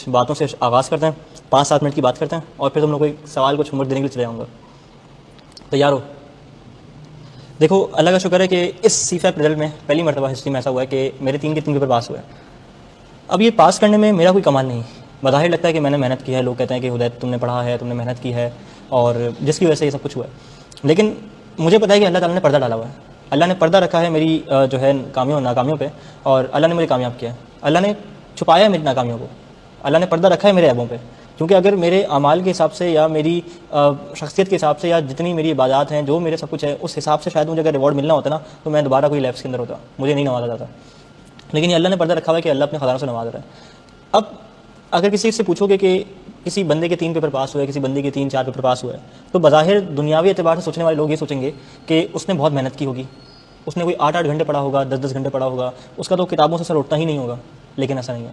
کچھ باتوں سے آغاز کرتے ہیں, 5-7 منٹ کی بات کرتے ہیں, اور پھر تم لوگ کو ایک سوال کچھ عمر دینے کے لیے چلے جاؤں گا. تیار ہو؟ دیکھو اللہ کا شکر ہے کہ اس سی فیپ رزلٹ میں پہلی مرتبہ ہسٹری میں ایسا ہوا ہے کہ میرے 3 کے 3 پیپر پاس ہوئے. اب یہ پاس کرنے میں میرا کوئی کمال نہیں, بظاہر لگتا ہے کہ میں نے محنت کی ہے, لوگ کہتے ہیں کہ ہدایت تم نے پڑھا ہے, تم نے محنت کی ہے, اور جس کی وجہ سے یہ سب کچھ ہوا ہے. لیکن مجھے پتہ ہے کہ اللہ تعالیٰ نے پردہ ڈالا ہوا ہے, اللہ نے پردہ رکھا ہے میری جو ہے کامیوں ناکامیوں پہ, اور اللہ نے مجھے کامیاب کیا ہے. اللہ نے چھپایا ہے میری ناکامیوں کو, اللہ نے پردہ رکھا ہے میرے عیبوں پہ. کیونکہ اگر میرے اعمال کے حساب سے یا میری شخصیت کے حساب سے یا جتنی میری عبادات ہیں, جو میرے سب کچھ ہے, اس حساب سے شاید مجھے اگر ریوارڈ ملنا ہوتا نا تو میں دوبارہ کوئی لیبس کے اندر ہوتا, مجھے نہیں نوازا جاتا. لیکن یہ اللہ نے پردہ رکھا ہوا ہے کہ اللہ اپنے خزانوں سے نواز رہا ہے. اب اگر کسی سے پوچھو گے کہ کسی بندے کے 3 پیپر پاس ہوئے, کسی بندے کے 3-4 پیپر پاس ہوئے, تو بظاہر دنیاوی اعتبار سے سوچنے والے لوگ یہ سوچیں گے کہ اس نے بہت محنت کی ہوگی, اس نے کوئی 8-8 گھنٹے پڑھا ہوگا, 10-10 گھنٹے پڑھا ہوگا, اس کا تو کتابوں سے سر اٹھتا ہی نہیں ہوگا. لیکن ایسا نہیں ہے.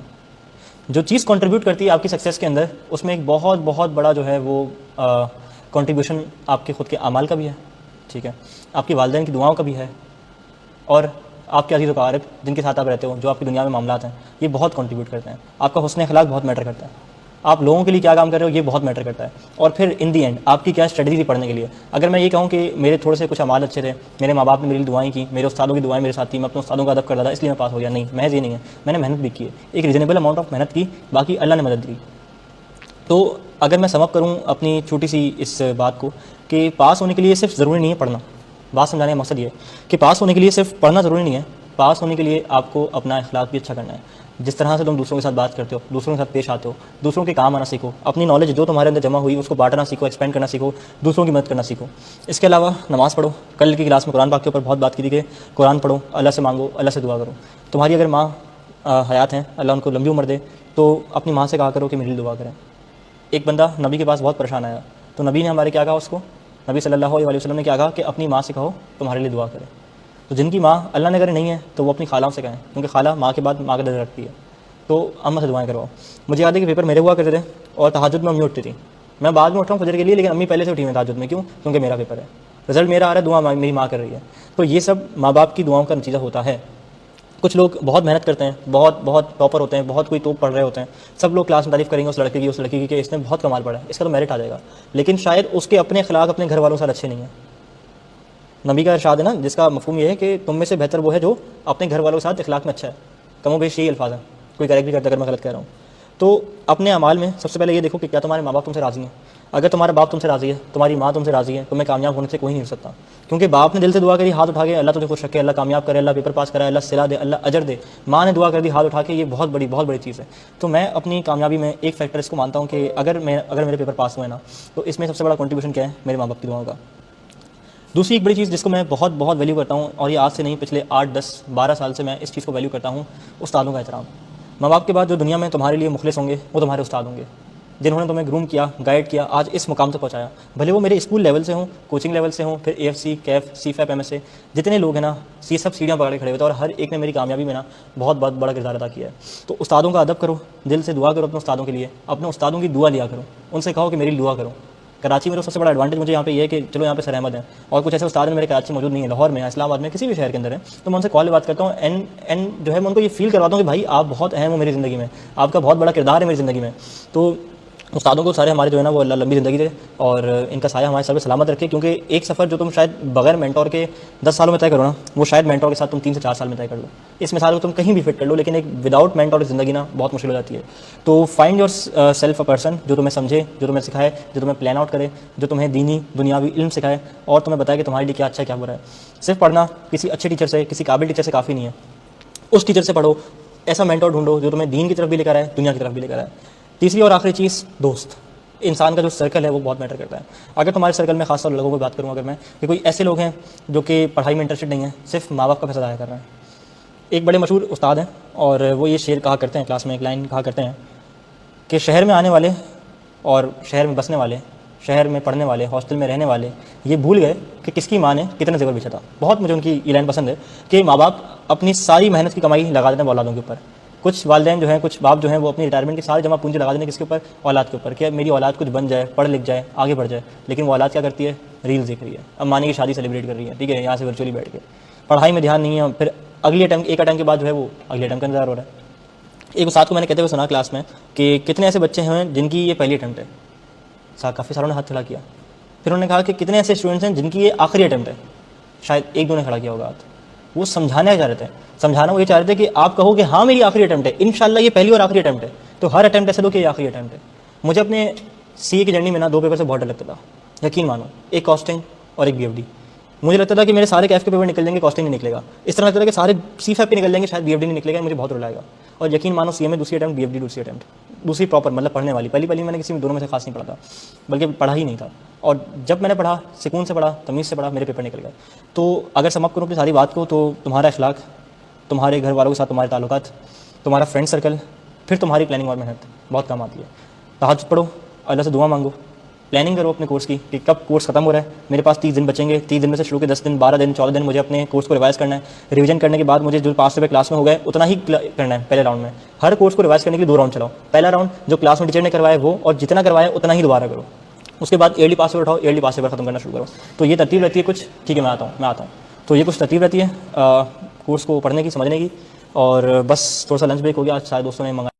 جو چیز کنٹریبیوٹ کرتی ہے آپ کی سکسیس کے اندر, اس میں ایک بہت بہت بڑا جو ہے وہ کنٹریبیوشن آپ کے خود کے اعمال کا بھی ہے, ٹھیک ہے, آپ کے والدین کی دعاؤں کا بھی ہے, اور آپ کے عزیز و اقارب جن کے ساتھ آپ رہتے ہو, جو آپ کی دنیا میں معاملات ہیں, یہ بہت کنٹریبیوٹ کرتے ہیں. آپ کا حسن اخلاق بہت میٹر کرتا ہے, آپ لوگوں کے لیے کیا کام کر رہے ہو یہ بہت میٹر کرتا ہے. اور پھر ان دی اینڈ آپ کی کیا اسٹریٹجی تھی پڑھنے کے لیے. اگر میں یہ کہوں کہ میرے تھوڑے سے کچھ اعمال اچھے تھے, میرے ماں باپ نے میرے لیے دعائیں کی, میرے استادوں کی دعائیں میرے ساتھ تھی, میں اپنے استادوں کا ادب کرتا تھا اس لیے میں پاس ہو گیا, نہیں, محض یہ نہیں ہے. میں نے محنت بھی کی ہے, ایک ریزنیبل اماؤنٹ آف محنت کی, باقی اللہ نے مدد دی. تو اگر میں سم اپ کروں اپنی چھوٹی سی اس بات کو, کہ پاس ہونے کے لیے صرف ضروری نہیں ہے پڑھنا. بات سمجھانے کا مقصد یہ ہے کہ پاس ہونے کے لیے صرف پڑھنا ضروری نہیں ہے, پاس ہونے کے لیے آپ کو اپنا اخلاق بھی اچھا کرنا ہے. جس طرح سے تم دوسروں کے ساتھ بات کرتے ہو, دوسروں کے ساتھ پیش آتے ہو, دوسروں کے کام آنا سیکھو, اپنی نالج جو تمہارے اندر جمع ہوئی اس کو بانٹنا سیکھو, ایکسپینڈ کرنا سیکھو, دوسروں کی مدد کرنا سیکھو. اس کے علاوہ نماز پڑھو. کل کی کلاس میں قرآن پاک کے اوپر بہت بات کی تھی کہ قرآن پڑھو, اللہ سے مانگو, اللہ سے دعا کرو. تمہاری اگر ماں حیات ہیں, اللہ ان کو لمبی عمر دے, تو اپنی ماں سے کہا کرو کہ میرے لیے دعا کریں. ایک بندہ نبی کے پاس بہت پریشان آیا, تو نبی نے ہمارے کیا کہا اس کو, نبی صلی اللہ علیہ وسلم نے کیا کہا کہ اپنی ماں سے کہو تمہارے لیے دعا کرے. تو جن کی ماں اللہ نے کرے نہیں ہے تو وہ اپنی خالوں سے کہیں, کیونکہ خالہ ماں کے بعد ماں کا درجہ رکھتی ہے. تو اماں سے دعائیں کرواؤ. مجھے یاد ہے کہ پیپر میرے ہوا کرتے تھے, اور تہجد میں امی اٹھتی تھی. میں بعد میں اٹھ رہا ہوں فجر کے لیے, لیکن امی پہلے سے اٹھی ہوئی تہجد میں. کیوں؟ کیونکہ میرا پیپر ہے, رزلٹ میرا آ رہا ہے, دعا میری ماں کر رہی ہے. تو یہ سب ماں باپ کی دعاؤں کا نتیجہ ہوتا ہے. کچھ لوگ بہت محنت کرتے ہیں, بہت بہت ٹاپر ہوتے ہیں, بہت کوئی توپ پڑھ رہے ہوتے ہیں, سب لوگ کلاس میں تعریف کریں گے اس لڑکے کی, اس لڑکی کی, کہ اس نے بہت کمال پڑھا ہے, اس کا تو میرٹ آ جائے گا. لیکن شاید اس کے اپنے اخلاق اپنے گھر والوں سے اچھے نہیں ہیں. نبی کا ارشاد ہے نا, جس کا مفہوم یہ ہے کہ تم میں سے بہتر وہ ہے جو اپنے گھر والوں کے ساتھ اخلاق میں اچھا ہے. کم و بیش یہی الفاظ ہیں, کوئی کریکٹ بھی کرتا ہے اگر میں غلط کہہ رہا ہوں. تو اپنے اعمال میں سب سے پہلے یہ دیکھو کہ کیا تمہارے ماں باپ تم سے راضی ہیں. اگر تمہارا باپ تم سے راضی ہے, تمہاری ماں تم سے راضی ہے, تو میں کامیاب ہونے سے کوئی نہیں ہو سکتا. کیونکہ باپ نے دل سے دعا کری, ہاتھ اٹھا کے, اللہ تجھے خوش رکھے, اللہ کامیاب کرے, اللہ پیپر پاس کرے, اللہ صلہ دے, اللہ اجر دے. ماں نے دعا کر دی ہاتھ اٹھا کے, یہ بہت بڑی چیز ہے. تو میں اپنی کامیابی میں ایک فیکٹر اس کو مانتا ہوں کہ اگر میرے پیپر پاس ہوئے نا, تو اس میں سب سے بڑا کنٹریبیوشن کیا ہے, میرے ماں باپ کی دعاؤں کا. دوسری ایک بڑی چیز جس کو میں بہت ویلیو کرتا ہوں, اور یہ آج سے نہیں پچھلے 8-10-12 سال سے میں اس چیز کو ویلیو کرتا ہوں, استادوں کا احترام. ماں باپ کے بعد جو دنیا میں تمہارے لیے مخلص ہوں گے وہ تمہارے استاد ہوں گے, جنہوں نے تمہیں گروم کیا, گائیڈ کیا, آج اس مقام تک پہنچایا. بھلے وہ میرے اسکول لیول سے ہوں, کوچنگ لیول سے ہوں, پھر AFC, کیف, سی فیپ, MS سے, جتنے لوگ ہیں نا, سب سیڑھیاں پکڑ کے کھڑے ہوتے ہیں, اور ہر ایک نے میری کامیابی میں نا بہت بڑا کردار ادا کیا ہے. تو استادوں کا ادب کرو, دل سے دعا کرو اپنے استادوں کے لیے, اپنے استادوں کی دعا لیا کرو, ان سے کہو کہ میری دعا کرو. کراچی میں تو سب سے بڑا ایڈوانٹیج مجھے یہاں پہ یہ ہے کہ چلو یہاں پہ سر احمد ہیں, اور کچھ ایسے استاد ہیں میرے کراچی موجود نہیں ہیں, لاہور میں, اسلام آباد میں, کسی بھی شہر کے اندر ہیں, تو میں ان سے کال بات کرتا ہوں, اینڈ جو ہے میں ان کو یہ فیل کرواتا ہوں کہ بھائی آپ بہت اہم ہو میری زندگی میں, آپ کا بہت بڑا کردار ہے میری زندگی میں. تو استادوں کو سارے ہمارے جو ہے نا وہ اللہ لمبی زندگی دے, اور ان کا سایہ ہمارے سر پہ سلامت رکھے. کیونکہ ایک سفر جو تم شاید بغیر مینٹور کے 10 سالوں میں طے کرو نا, وہ شاید مینٹور کے ساتھ تم 3 سے 4 سال میں طے کر لو. اس مثال کو تم کہیں بھی فٹ کر لو, لیکن ایک وداؤٹ مینٹور زندگی نا بہت مشکل ہو جاتی ہے. تو find your self a person جو تمہیں سمجھے, جو تمہیں سکھائے, جو تمہیں پلان آؤٹ کرے, جو تمہیں دینی دنیاوی علم سکھائے, اور تمہیں بتائے کہ تمہارے لیے کیا اچھا ہے کیا برا ہے. صرف پڑھنا کسی اچھے ٹیچر سے, کسی قابل ٹیچر سے کافی نہیں ہے. اس ٹیچر سے پڑھو, ایسا مینٹور ڈھونڈو جو تمہیں دین کی طرف بھی لے کر آئے, دنیا کی طرف بھی لے کر آئے. تیسری اور آخری چیز, دوست. انسان کا جو سرکل ہے وہ بہت میٹر کرتا ہے. اگر تمہارے سرکل میں خاص طور لوگوں کی بات کروں اگر میں, کہ کوئی ایسے لوگ ہیں جو کہ پڑھائی میں انٹرسٹڈ نہیں ہیں, صرف ماں باپ کا پیسہ ضائع کر رہے ہیں. ایک بڑے مشہور استاد ہیں, اور وہ یہ شعر کہا کرتے ہیں کلاس میں, ایک لائن کہا کرتے ہیں کہ شہر میں آنے والے اور شہر میں بسنے والے, شہر میں پڑھنے والے, ہاسٹل میں رہنے والے, یہ بھول گئے کہ کس کی ماں نے کتنے زیور بچھا تھا. بہت مجھے ان کی یہ لائن پسند ہے کہ ماں باپ اپنی ساری محنت کی کمائی لگا دیتے ہیں اولادوں کے اوپر. کچھ والدین جو ہیں, کچھ باپ جو ہیں, وہ اپنی ریٹائرمنٹ کی ساری جمع پونجی لگا دینے کس کے اوپر, اولاد کے اوپر, کہ میری اولاد کچھ بن جائے, پڑھ لکھ جائے, آگے بڑھ جائے. لیکن وہ اولاد کیا کرتی ہے, ریلز دیکھ رہی ہے, امانی کی شادی سیلیبریٹ کر رہی ہے, ٹھیک ہے, یہاں سے ورچولی بیٹھ کے, پڑھائی میں دھیان نہیں ہے. پھر اگلی اٹیمپٹ, ایک اٹیمپٹ کے بعد جو ہے وہ اگلی اٹیمپٹ کا انتظار ہو رہا ہے. ایک استاد کو میں نے کہتے ہوئے سنا کلاس میں کہ کتنے ایسے بچے ہیں جن کی یہ پہلی اٹیمپٹ ہے. کافی ساروں نے ہاتھ کھڑا کیا. پھر انہوں نے کہا کہ کتنے ایسے اسٹوڈنٹس ہیں جن کی یہ آخری اٹیمپٹ ہے. شاید ایک دو نے کھڑا کیا ہوگا ہاتھ. وہ سمجھانا چاہ رہے تھے. سمجھانا وہ یہ چاہ رہے تھے کہ آپ کہو کہ ہاں میری آخری اٹیمپٹ ہے, انشاءاللہ یہ پہلی اور آخری اٹیمپٹ ہے, تو ہر اٹیمپٹ ایسے دو کہ یہ آخری اٹیمپٹ ہے. مجھے اپنے سی اے کی جرنی میں نا 2 پیپر سے بہت ڈر لگتا تھا, یقین مانو, ایک کاسٹنگ اور ایک بی ایف ڈی. مجھے لگتا تھا کہ میرے سارے کیف کے پیپر نکل جائیں گے, کاسٹنگ نہیں نکلے گا. اس طرح لگتا تھا کہ سارے سی فیپ کے نکل جائیں گے, شاید بی ایف ڈی نہیں نکلے گا, مجھے بہت رلائے گا. اور یقین مانو سی اے میں دوسری اٹیمپٹ, بی ایف ڈی دوسری اٹیمپٹ, دوسری پراپر مطلب پڑھنے والی. پہلی میں نے کسی میں دونوں میں سے خاص نہیں پڑھا تھا, بلکہ پڑھا ہی نہیں تھا. اور جب میں نے پڑھا, سکون سے پڑھا, تمیز سے پڑھا, میرے پیپر نکل گئے. تو اگر سم اپ کروں اپنی ساری بات کو, تو تمہارا اخلاق, تمہارے گھر والوں کے ساتھ تمہارے تعلقات, تمہارا فرینڈ سرکل, پھر تمہاری پلاننگ اور محنت بہت کام آتی ہے. تہجد پڑھو, اللہ سے دعا مانگو, پلاننگ کرو اپنے کورس کی کہ کب کورس ختم ہو رہا ہے. میرے پاس 30 دن بچیں گے, 30 دن میں سے شروع کے 10 دن, 12 دن, 14 دن مجھے اپنے کورس کو ریوائز کرنا ہے. ریویژن کرنے کے بعد مجھے جو 5 روپے کلاس میں ہو گئے اتنا ہی کرنا ہے پہلے راؤنڈ میں. ہر کورس کو ریوائز کرنے کے لیے 2 راؤنڈ چلاؤ. پہلا راؤنڈ جو کلاس میں ٹیچر نے کروایا وہ, اور جتنا کروایا اتنا ہی دوبارہ کرو. اس کے بعد ایئرلی پاس پیپر اٹھاؤ, ایئرلی پاس پیپر ختم کرنا شروع کرو. تو یہ ترتیب رہتی ہے کچھ, ٹھیک ہے میں آتا ہوں. تو یہ کچھ ترتیب رہتی ہے کورس کو پڑھنے کی, سمجھنے کی. اور بس تھوڑا سا لنچ بریک ہو گیا آج, سارے دوستوں نے منگایا.